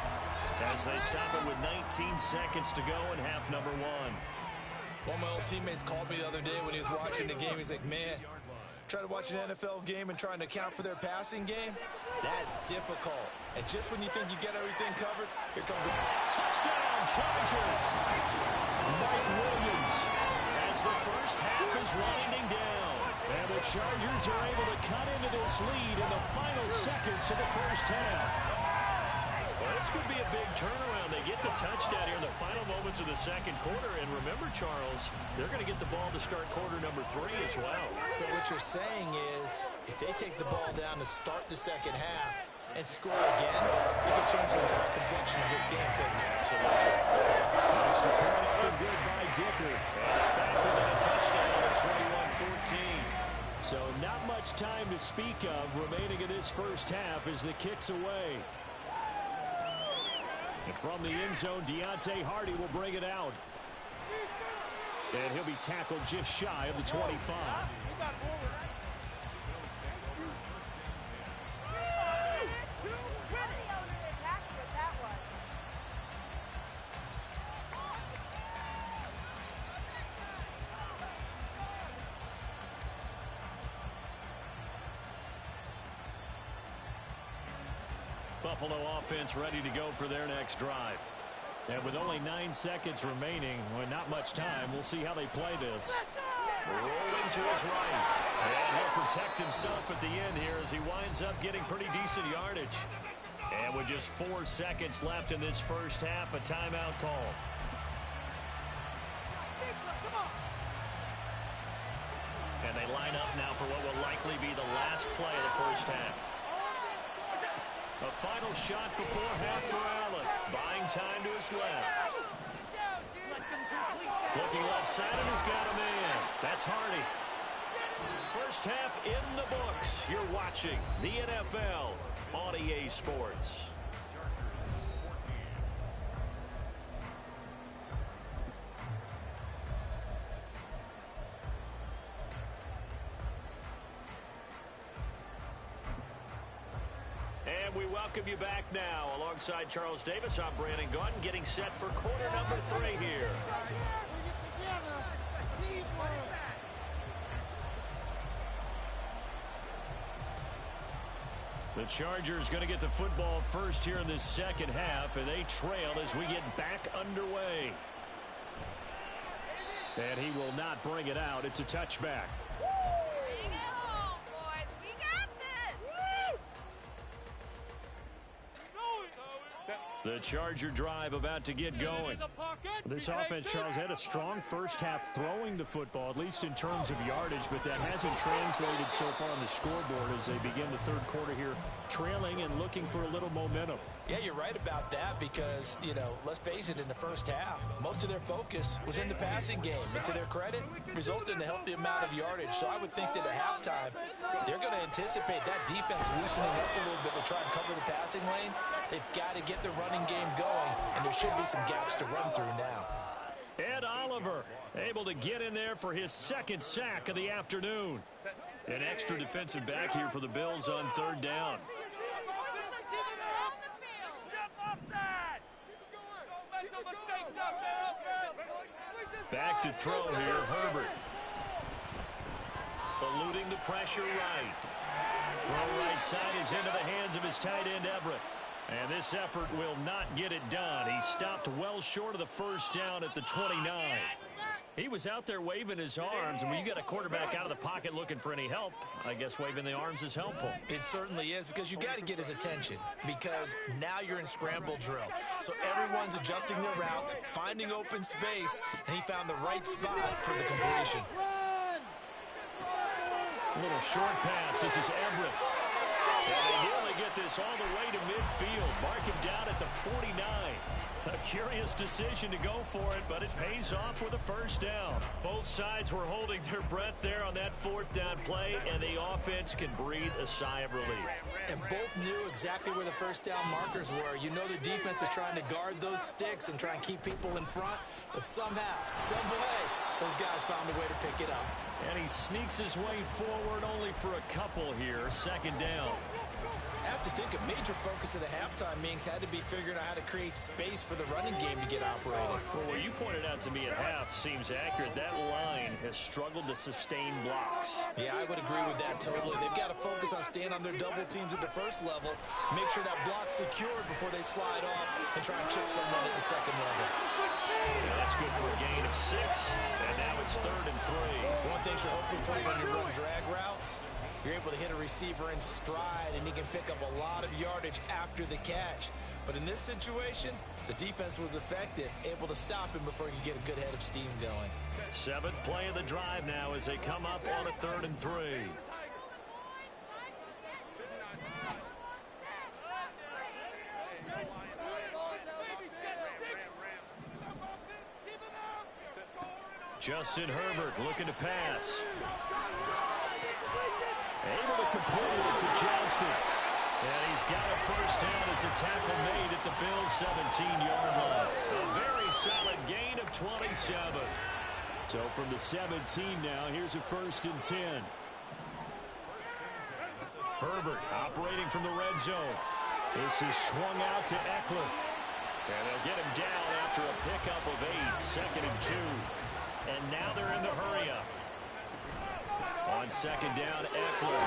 as they stop it with 19 seconds to go in half number one. One of my old teammates called me the other day when he was watching the game. He's like, man, trying to watch an NFL game and trying to account for their passing game, that's difficult. And just when you think you get everything covered, here comes a touchdown, Chargers. Mike Williams as the first half is winding down. And the Chargers are able to cut into this lead in the final seconds of the first half. Well, this could be a big turnaround. They get the touchdown here in the final moments of the second quarter. And remember, Charles, they're going to get the ball to start quarter number 3 as well. So what you're saying is, if they take the ball down to start the second half and score again, it could change the entire complexion of this game, couldn't it? Absolutely. That's the point up and good by Dicker. And back within a touchdown at 21-14. So not much time to speak of remaining in this first half as the kick's away. And from the end zone, Deontay Hardy will bring it out. And he'll be tackled just shy of the 25. Buffalo offense ready to go for their next drive. And with only 9 seconds remaining, well, not much time, we'll see how they play this. Rolling to his right. And he'll protect himself at the end here as he winds up getting pretty decent yardage. And with just 4 seconds left in this first half, a timeout call. And they line up now for what will likely be the last play of the first half. A final shot before half for Allen. Buying time to his left. Looking left side and has got a man. That's Hardy. First half in the books. You're watching the NFL on EA Sports. And we welcome you back now. Alongside Charles Davis, I'm Brandon Gaudin, getting set for quarter number 3 here. The Chargers going to get the football first here in this second half, and they trail as we get back underway. And he will not bring it out. It's a touchback. Bring it home, boys. We got this. The Charger drive about to get going. This offense, Charles, had a strong first half throwing the football, at least in terms of yardage, but that hasn't translated so far on the scoreboard as they begin the third quarter here, trailing and looking for a little momentum. Yeah, you're right about that because, you know, let's face it, in the first half, most of their focus was in the passing game. And to their credit, resulted in a healthy amount of yardage. So I would think that at halftime, they're going to anticipate that defense loosening up a little bit to try and cover the passing lanes. They've got to get the running game going, and there should be some gaps to run through now. Ed Oliver able to get in there for his second sack of the afternoon. An extra defensive back here for the Bills on third down. Back to throw here, Herbert. Eluding the pressure right. Throw right side is into the hands of his tight end, Everett. And this effort will not get it done. He stopped well short of the first down at the 29. He was out there waving his arms, and when you get a quarterback out of the pocket looking for any help, I guess waving the arms is helpful. It certainly is, because you got to get his attention, because now you're in scramble drill. So everyone's adjusting their routes, finding open space, and he found the right spot for the completion. A little short pass. This is Everett. And they nearly get this all the way to midfield. Mark him down at the 49. A curious decision to go for it, but it pays off with a first down. Both sides were holding their breath there on that fourth down play, and the offense can breathe a sigh of relief. And both knew exactly where the first down markers were. You know the defense is trying to guard those sticks and try and keep people in front, but somehow, some way, those guys found a way to pick it up. And he sneaks his way forward only for a couple here. Second down. I have to think a major focus of the halftime meetings had to be figuring out how to create space for the running game to get operating. Well, what you pointed out to me at half seems accurate. That line has struggled to sustain blocks. Yeah, I would agree with that totally. They've got to focus on staying on their double teams at the first level, make sure that block's secured before they slide off and try and chip someone at the second level. Yeah, that's good for a gain of 6, and now it's 3rd and 3. One thing you're hoping for when you run drag routes, you're able to hit a receiver in stride, and he can pick up a lot of yardage after the catch. But in this situation, the defense was effective, able to stop him before he could get a good head of steam going. 7th play of the drive now as they come up on a 3rd and 3. Justin Herbert looking to pass. Able to complete it to Johnston. And he's got a first down as a tackle made at the Bills' 17-yard line. A very solid gain of 27. So from the 17 now, here's a 1st and 10. Herbert operating from the red zone. This is swung out to Eckler. And they'll get him down after a pickup of 8. 2nd and 2. And now they're in the hurry-up. On 2nd down, Eckler.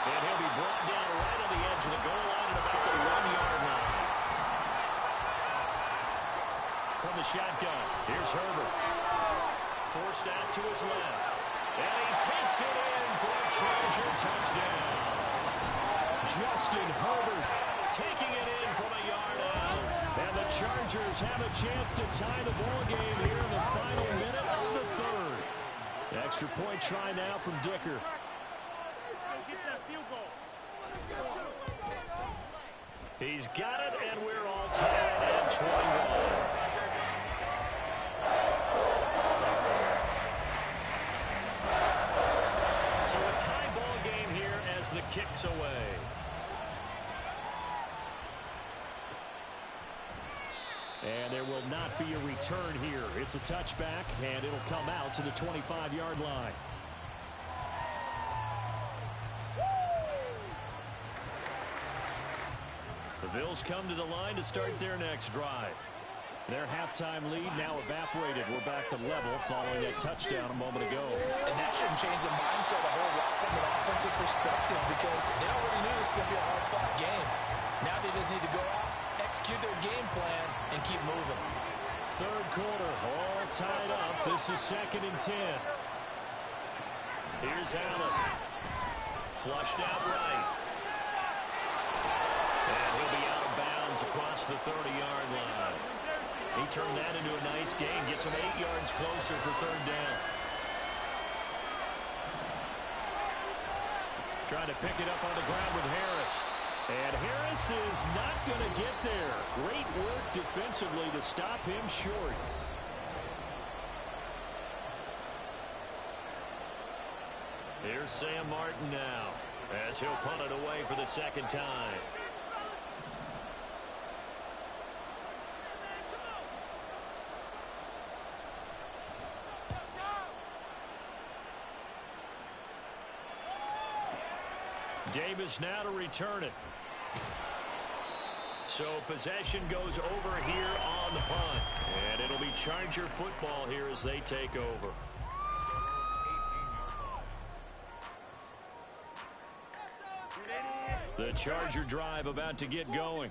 And he'll be brought down right on the edge of the goal line at about the 1-yard line. From the shotgun, here's Herbert. Forced out to his left. And he takes it in for a Charger touchdown. Justin Herbert taking it in from a yard out. And the Chargers have a chance to tie the ball game here in the final minute of the 3rd. Extra point try now from Dicker. He's got it, and we're all tied at 21. So a tie ball game here as the kick's away. And there will not be a return here. It's a touchback, and it'll come out to the 25-yard line. The Bills come to the line to start their next drive. Their halftime lead now evaporated. We're back to level following that touchdown a moment ago. And that shouldn't change the mindset a whole lot from an offensive perspective, because they already knew this was going to be a hard-fought game. Now they just need to go out, execute their game plan, and keep moving. 3rd quarter, all tied up. This is 2nd and 10. Here's Allen. Flushed out right. And he'll be out of bounds across the 30-yard line. He turned that into a nice gain. Gets him 8 yards closer for 3rd down. Trying to pick it up on the ground with Harris. And Harris is not going to get there. Great work defensively to stop him short. Here's Sam Martin now, as he'll punt it away for the 2nd time. Davis now to return it. So possession goes over here on the punt. And it'll be Charger football here as they take over. The Charger drive about to get going.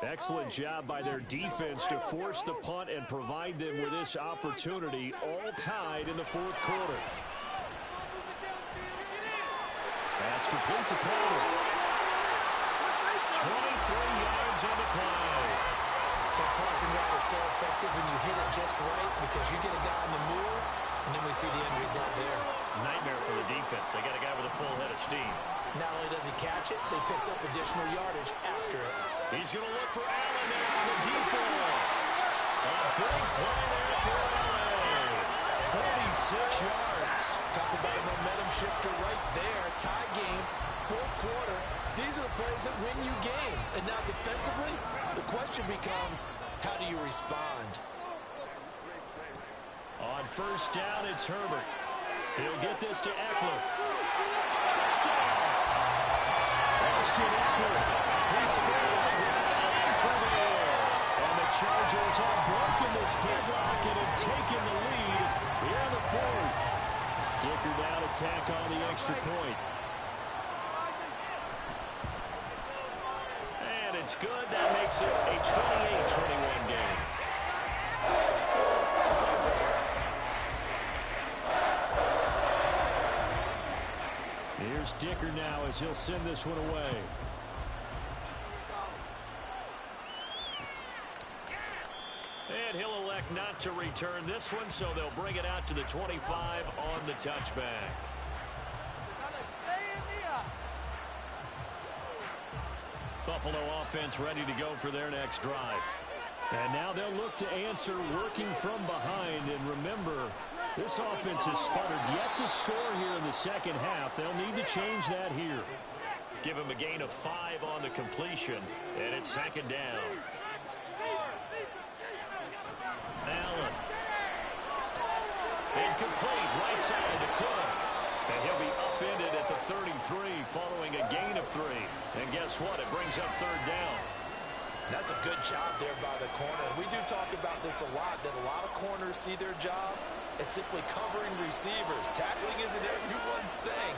Excellent job by their defense to force the punt and provide them with this opportunity, all tied in the fourth quarter. That's complete to Crowder. 23 yards on the play. That crossing route is so effective when you hit it just right because you get a guy on the move, and then we see the end result there. Nightmare for the defense. They got a guy with a full head of steam. Not only does he catch it, he picks up additional yardage after it. He's going to look for Allen there on the deep ball. A big play there for Allen. 46 yards. Talk about a momentum shifter right there. Tie game, fourth quarter. These are the plays that win you games. And now defensively, the question becomes, how do you respond? On first down, it's Herbert. He'll get this to Eckler. Touchdown! Austin Eckler. He's straight through the air. And the Chargers have broken this deadlock and have taken the lead here in the fourth. Dicker now to tack on the extra point. And it's good. That makes it a 28-21 game. Here's Dicker now as he'll send this one away. And he'll elect not to return this one, so they'll bring it out to the 25 on the touchback. Buffalo offense ready to go for their next drive. And now they'll look to answer working from behind. And remember, this offense has sputtered yet to score here in the second half. They'll need to change that here. Give him a gain of 5 on the completion, and it's second down. Allen. Incomplete, right side to Cook. And he'll be upended at the 33 following a gain of 3. And guess what? It brings up third down. That's a good job there by the corner. We do talk about this a lot, that a lot of corners see their job as simply covering receivers. Tackling isn't everyone's thing.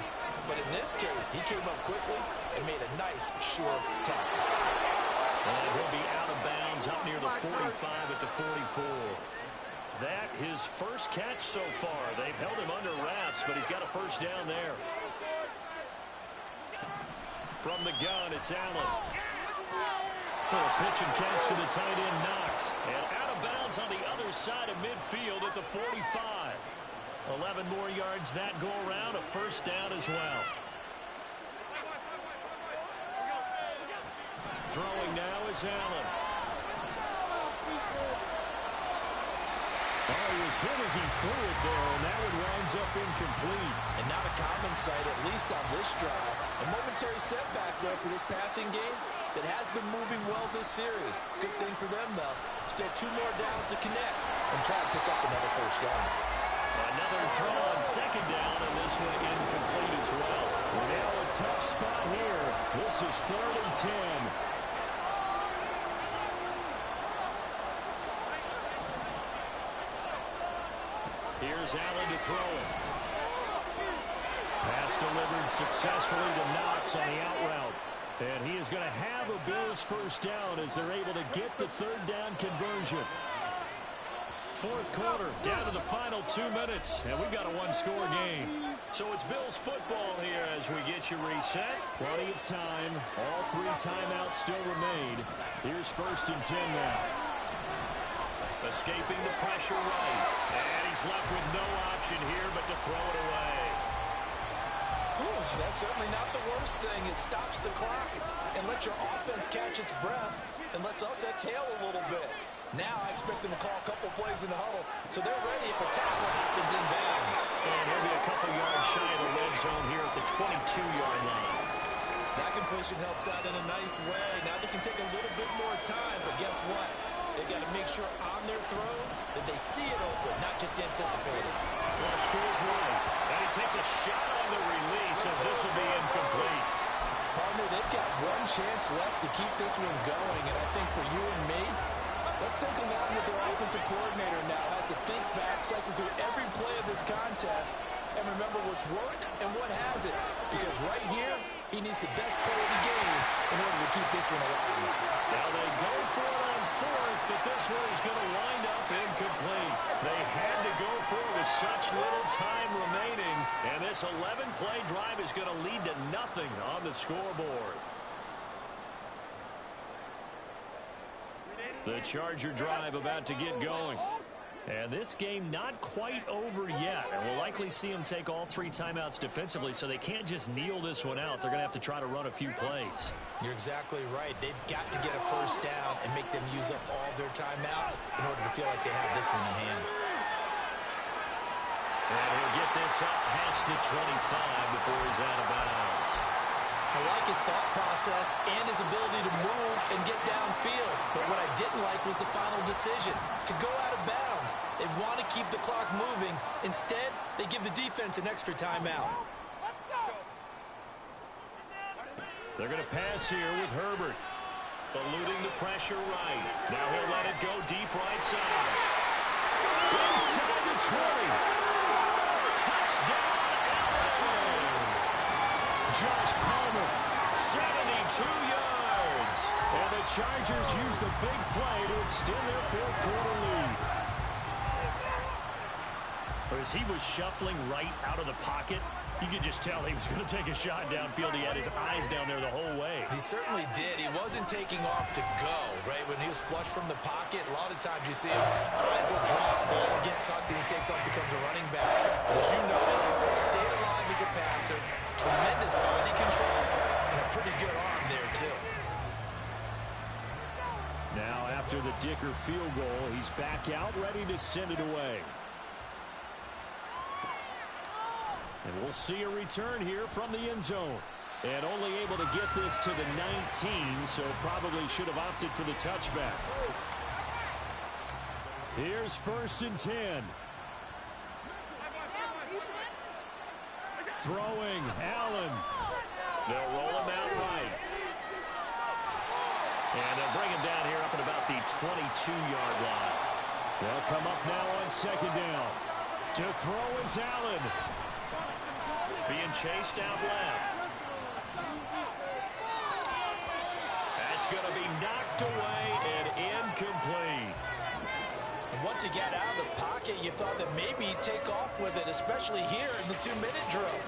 But in this case, he came up quickly and made a nice, sure tackle. And he'll be out of bounds up near the 45 at the 44. That his first catch so far. They've held him under wraps, but he's got a first down there. From the gun, it's Allen. A pitch and catch to the tight end, Knox. And out of bounds on the other side of midfield at the 45. 11 more yards that go around, a first down as well. Throwing now is Allen. Oh, he was hit as he threw it there, and that one winds up incomplete. And not a common sight, at least on this drive. A momentary setback, though, for this passing game that has been moving well this series. Good thing for them, though. Still 2 more downs to connect and try to pick up another first down. Another throw on second down, and this one incomplete as well. Now a tough spot here. This is 3rd and 10. Here's Allen to throw it. Pass delivered successfully to Knox on the out route. And he is going to have a Bills first down as they're able to get the third down conversion. Fourth quarter, down to the final 2 minutes, and we've got a 1-score game. So it's Bills football here as we get you reset. Plenty of time. All 3 timeouts still remain. Here's 1st and 10 now. Escaping the pressure right. And he's left with no option here but to throw it away. That's certainly not the worst thing. It stops the clock and lets your offense catch its breath and lets us exhale a little bit. Now I expect them to call a couple plays in the huddle, so they're ready if a tackle happens in bounds. And he'll be a couple yards shy of the red zone here at the 22-yard line. That completion helps out in a nice way. Now they can take a little bit more time, but guess what? They've got to make sure on their throws that they see it open, not just anticipate it. Flush to his right. And he takes a shot on the release as this will be incomplete. Partner, they've got one chance left to keep this one going, and I think for you and me, let's think along with their offensive coordinator now. Has to think back, cycle through every play of this contest, and remember what's worked and what hasn't. Because right here, he needs the best play of the game in order to keep this one alive. Now they go for it on fourth, but this one is going to wind up incomplete. They had to go for it with such little time remaining, and this 11-play drive is going to lead to nothing on the scoreboard. The Charger drive about to get going. And this game not quite over yet. And we'll likely see them take all 3 timeouts defensively, so they can't just kneel this one out. They're going to have to try to run a few plays. You're exactly right. They've got to get a first down and make them use up all their timeouts in order to feel like they have this one in hand. And he'll get this up past the 25 before he's out of bounds. I like his thought process and his ability to move and get downfield. But what I didn't like was the final decision, to go out of bounds. They want to keep the clock moving. Instead, they give the defense an extra timeout. They're going to pass here with Herbert. Eluding the pressure right. Now he'll let it go deep right side. Inside the 20. Touchdown, Allen! Josh Palmer, 72 yards. And the Chargers use the big play to extend their fourth-quarter lead. As he was shuffling right out of the pocket, you could just tell he was going to take a shot downfield. He had his eyes down there the whole way. He certainly did. He wasn't taking off to go, right? When he was flush from the pocket, a lot of times you see him, eyes will drop, ball will get tucked, and he takes off, becomes a running back. But as you noted, stayed alive as a passer, tremendous body control, and a pretty good arm there, too. Now, after the Dicker field goal, he's back out, ready to send it away. And we'll see a return here from the end zone. And only able to get this to the 19, so probably should have opted for the touchback. Here's 1st and 10. Throwing, Allen. They'll roll him out right. And they'll bring him down here up at about the 22-yard line. They'll come up now on 2nd down. To throw is Allen. Being chased out left. That's going to be knocked away and incomplete. And once he got out of the pocket, you thought that maybe he'd take off with it, especially here in the 2-minute drill.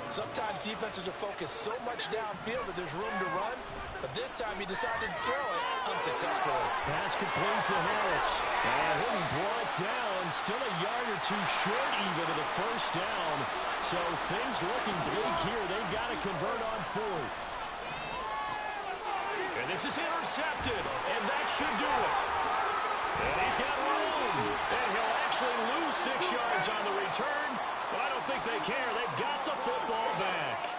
Sometimes defenses are focused so much downfield that there's room to run, but this time he decided to throw it unsuccessfully. Pass complete to Harris. And he'll be brought down, still a yard or two short even of the first down. So things looking bleak here. They've got to convert on 4th. And this is intercepted, and that should do it. And he's got room. And he'll actually lose 6 yards on the return, but I don't think they care. They've got the football back.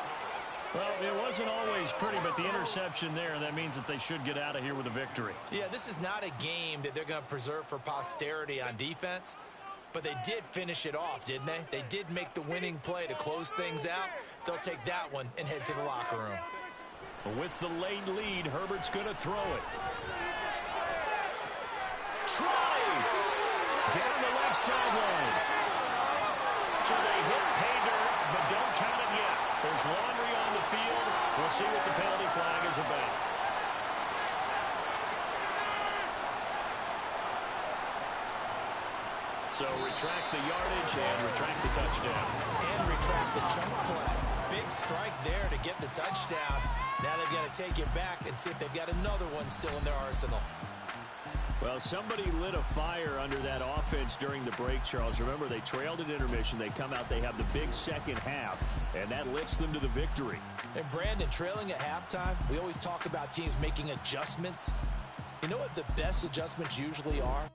Well, it wasn't always pretty, but the interception there, that means that they should get out of here with a victory. Yeah, this is not a game that they're going to preserve for posterity on defense, but they did finish it off, didn't they? They did make the winning play to close things out. They'll take that one and head to the locker room. With the late lead, Herbert's going to throw it. Try! Down the left sideline. So they hit pay dirt, but don't count it yet. There's laundry on the field. We'll see what the penalty flag is about. So retract the yardage and retract the touchdown. And retract the chunk play. Big strike there to get the touchdown. Now they've got to take it back and see if they've got another one still in their arsenal. Well, somebody lit a fire under that offense during the break, Charles. Remember, they trailed at intermission. They come out, they have the big second half, and that lifts them to the victory. And Brandon, trailing at halftime, we always talk about teams making adjustments. You know what the best adjustments usually are?